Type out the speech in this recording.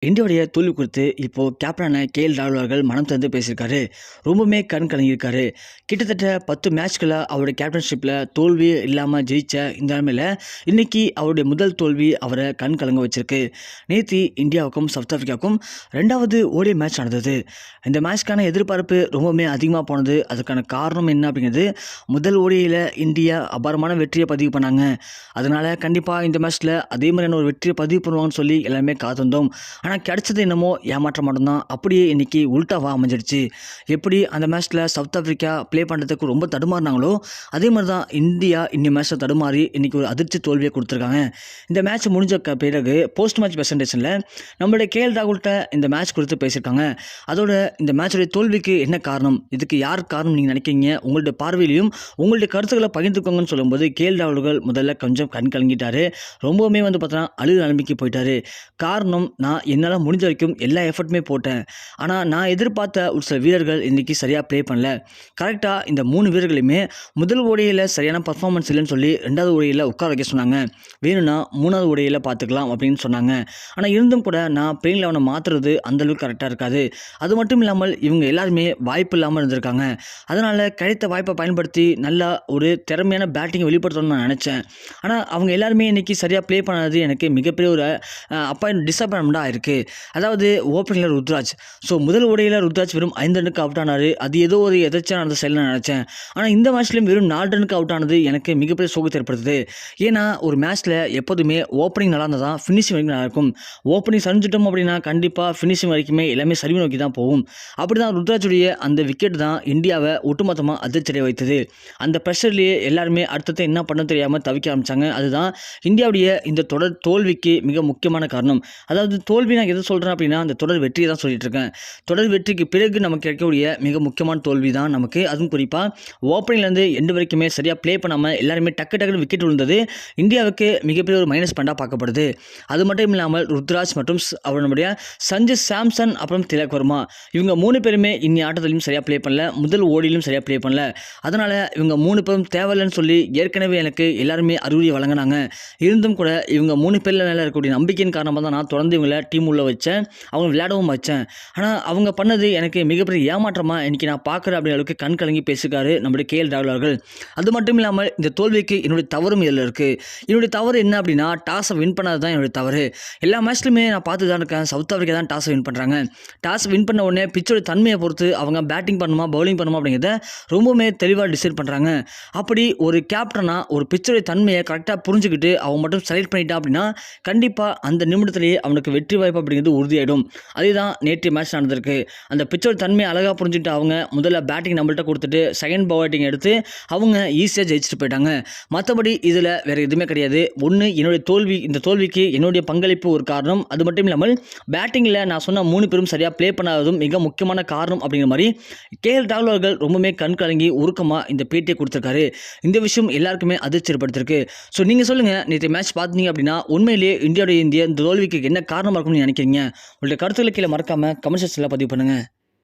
இந்தியாவுடைய தோல்வி குறித்து இப்போ கேப்டனான ராகுல் அவர்கள் மனம் திறந்து பேசியிருக்காரு. ரொம்பவுமே கண் கலங்கியிருக்காரு. கிட்டத்தட்ட 10 மேட்ச்கள அவருடைய கேப்டன்ஷிப்பில் தோல்வியே இல்லாமல் ஜெயிச்ச இந்த நிலைமையில் இன்னைக்கு அவருடைய முதல் தோல்வி அவரை கண் கலங்க வச்சிருக்கு. நேற்று இந்தியாவுக்கும் சவுத் ஆஃப்ரிக்காவுக்கும் 2வது ஓடிஐ மேட்ச் நடந்தது. இந்த மேட்ச்க்கான எதிர்பார்ப்பு ரொம்பவுமே அதிகமாக போனது. அதுக்கான காரணம் என்ன அப்படிங்கிறது, முதல் ஓடிஐயில் இந்தியா அபாரமான வெற்றியை பதிவு பண்ணாங்க. அதனால் கண்டிப்பாக இந்த மேட்ச்சில் அதே மாதிரியான ஒரு வெற்றியை பதிவு பண்ணுவாங்கன்னு சொல்லி எல்லாமே காத்திருந்தோம். ஆனால் கிடைச்சது என்னமோ ஏமாற்றம் மட்டும்தான். அப்படியே இன்றைக்கி உல்ட்டாவாக அமைஞ்சிடுச்சு. எப்படி அந்த மேட்ச்சில் சவுத் ஆஃப்ரிக்கா ப்ளே பண்ணுறதுக்கு ரொம்ப தடுமாறினாங்களோ அதே மாதிரி தான் இந்தியா இந்த மேட்ச்சில் தடுமாறி இன்றைக்கி ஒரு அதிர்ச்சி தோல்வியை கொடுத்துருக்காங்க. இந்த மேட்ச் முடிஞ்ச பிறகு போஸ்ட் மேட்ச் ப்ரெசன்டேஷனில் நம்மளுடைய ராகுல்கிட்ட இந்த மேட்ச் குறித்து பேசியிருக்காங்க. அதோட இந்த மேட்சுடைய தோல்விக்கு என்ன காரணம், இதுக்கு யார் காரணம் நீங்கள் நினைக்கிறீங்க, உங்களுடைய பார்வையிலையும் உங்களுடைய கருத்துக்களை பகிர்ந்துக்கோங்கன்னு சொல்லும்போது ராகுல் முதல்ல கொஞ்சம் கண் கலங்கிட்டார். ரொம்பவுமே பார்த்தோன்னா அழுகு நிலைமைக்கு போயிட்டார். காரணம், நான் என்னால் முடிஞ்ச வரைக்கும் எல்லா எஃபர்ட்டுமே போட்டேன். ஆனால் நான் எதிர்பார்த்த ஒரு சில வீரர்கள் இன்றைக்கி சரியாக ப்ளே பண்ணல. கரெக்டாக இந்த 3 வீரர்களுமே முதல் ஓடியில் சரியான பர்ஃபார்மன்ஸ் இல்லைன்னு சொல்லி 2வது ஓடியில் உட்கார வைக்க சொன்னாங்க. வேணும்னா 3வது ஓடியில் பார்த்துக்கலாம் அப்படின்னு சொன்னாங்க. ஆனால் இருந்தும் கூட நான் பிளேயிங் 11 மாற்றுறது அந்தளவுக்கு கரெக்டாக இருக்காது. அது மட்டும் இல்லாமல் இவங்க எல்லாருமே வாய்ப்பு இல்லாமல் இருந்திருக்காங்க. அதனால் கிடைத்த வாய்ப்பை பயன்படுத்தி நல்லா ஒரு திறமையான பேட்டிங்கை வெளிப்படுத்தணும்னு நான் நினச்சேன். ஆனால் அவங்க எல்லாருமே இன்றைக்கி சரியாக ப்ளே பண்ணது எனக்கு மிகப்பெரிய ஒரு டிசப்பாயின்மெண்ட்டாக இருக்குது. அதாவது ஓப்பனிங்கில் ருத்ராஜ். ஸோ முதல் ஓடியில் ருத்ராஜ் வெறும் 5 ரன்னுக்கு அவுட் ஆனார். அது ஏதோ ஒரு எதிர்ச்சியாக நடந்த செயல் நான் நினச்சேன். ஆனால் இந்த மேட்ச்லேயும் வெறும் 4 ரன்னுக்கு அவுட் ஆனது எனக்கு மிகப்பெரிய சோகத்தை ஏற்படுத்துது. ஏன்னா ஒரு மேட்ச்சில் எப்போதுமே ஓப்பனிங் நல்லா இருந்தால் தான் ஃபினிஷிங் வரைக்கும் நல்லாயிருக்கும். ஓப்பனிங் சரிஞ்சிட்டோம் அப்படின்னா கண்டிப்பாக ஃபினிஷிங் வரைக்குமே எல்லாமே சரிவு நோக்கி தான் போகும். அப்படி தான் ருத்ராஜுடைய அந்த விக்கெட் தான் இந்தியாவை ஒட்டுமொத்தமாக அதிர்ச்சியடைய வைத்தது. அந்த ப்ரெஷர்லேயே எல்லாருமே அடுத்தது என்ன பண்ண தெரியாமல் தவிக்க ஆரம்பித்தாங்க. அதுதான் இந்தியாவுடைய இந்த தொடர் தோல்விக்கு மிக முக்கியமான காரணம். அதாவது தோல்வி நான் எது சொல்கிறேன் அப்படின்னா அந்த தொடர் வெற்றியை தான் சொல்லிட்டு இருக்கேன். தொடர் வெற்றிக்கு பிறகு நமக்கு கிடைக்கக்கூடிய மிக முக்கியமான தோல்வி தான் நமக்கு. அதுவும் குறிப்பாக ஓப்பனிங்லேருந்து எண்டு வரைக்குமே சரியாக ப்ளே பண்ணாமல் எல்லாருமே டக்குன்னு விக்கெட் விழுந்தது இந்தியாவுக்கு மிகப்பெரிய ஒரு மைனஸ் பாயிண்டாக பார்க்கப்படுது. அது மட்டும் இல்லாமல் ருத்ராஜ் மற்றும் அவருடைய சஞ்சு சாம்சன் அப்புறம் திலக் வர்மா இவங்க 3 பேருமே இன்னி ஆட்டத்திலையும் சரியாக ப்ளே பண்ணல. முதல் ஓடியிலும் சரியாக ப்ளே பண்ணல. அதனால் இவங்க 3 பேரும் தேவையில்லைன்னு சொல்லி ஏற்கனவே எனக்கு எல்லாருமே அறிவுரை வழங்கினாங்க. இருந்தும் கூட இவங்க 3 பேரில் மேலே இருக்கக்கூடிய நம்பிக்கையின் காரணமாக தான் நான் தொடர்ந்து இவங்களை டீம் உள்ள வச்சேன். அவங்க விளையாடவும் வச்சேன். ஆனால் அவங்க பண்ணது எனக்கு மிகப்பெரிய ஏமாற்றமாக இன்றைக்கி நான் பார்க்குறேன் அப்படின்ற அளவுக்கு கண் கலங்கி பேசியிருக்காரு நம்முடைய ராகுல் அவர்கள். அது மட்டும் இல்லாமல் இந்த தோல்விக்கு என்னுடைய தவறும் இதில் இருக்குது. என்னுடைய தவறு என்ன அப்படின்னா டாஸை வின் பண்ணது தான் என்னுடைய தவறு. எல்லா மேட்ச்லையுமே நான் பார்த்து தான் இருக்கேன். சவுத் ஆஃப்ரிக்கா தான் டாஸை வின் பண்ணுறாங்க. டாஸ் வின் பண்ண உடனே பிச்சோட தன்மையை பொறுத்து அவங்க பேட்டிங் பண்ணுமா பவுலிங் பண்ணுமா அப்படிங்கிறத ரொம்பவுமே தெளிவாக டிசைட் பண்ணுறாங்க. அப்படி ஒரு கேப்டனாக ஒரு பிச்சோடைய தன்மையை கரெக்டாக புரிஞ்சுக்கிட்டு அவன் மட்டும் செலக்ட் பண்ணிட்டான் அப்படின்னா கண்டிப்பாக அந்த நிமிடத்திலேயே அவனுக்கு வெற்றி வாய்ப்பு அப்படிங்கிறது உறுதியாயிடும். அதுதான் நேற்று மேட்ச் நடந்திருக்கு. அந்த பிச்சோட தன்மையை அழகாக புரிஞ்சுட்டு அவங்க முதல்ல பேட்டிங் நம்மள்கிட்ட கொடுத்துட்டு செகண்ட் பவுலிங் எடுத்து அவங்க ஈஸியாக ஜெயிச்சுட்டு போயிட்டாங்க. மற்றபடி இதில் வேறு எதுவுமே கிடையாது. ஒன்று என்னுடைய தோல்வி, இந்த தோல்விக்கு என்னுடைய பங்களிப்பு ஒரு காரணம். அது மட்டும் இல்லாமல் பேட்டிங்கில் நான் சொன்ன 3 பேரும் சரியாக ப்ளே பண்ணாததும் மிக முக்கியமான காரணம் அப்படிங்கிற மாதிரி ராகுல் அவர்கள் ரொம்பவுமே கண் கலங்கி உருக்கமாக இந்த பேட்டியை கொடுத்துருக்காரு. இந்த விஷயம் எல்லாருக்குமே அதிர்ச்சி ஏற்படுத்திருக்கு. ஸோ நீங்கள் சொல்லுங்கள், நேற்று மேட்ச் பார்த்தீங்க அப்படின்னா உண்மையிலேயே இந்தியாவுடைய இந்த தோல்விக்கு என்ன காரணமாக இருக்கும்னு நினைக்கிறீங்க? உங்களுடைய கருத்துக்களை கீழே மறக்காமல் கமெண்ட் செக்ஷனில் பதிவு பண்ணுங்கள்.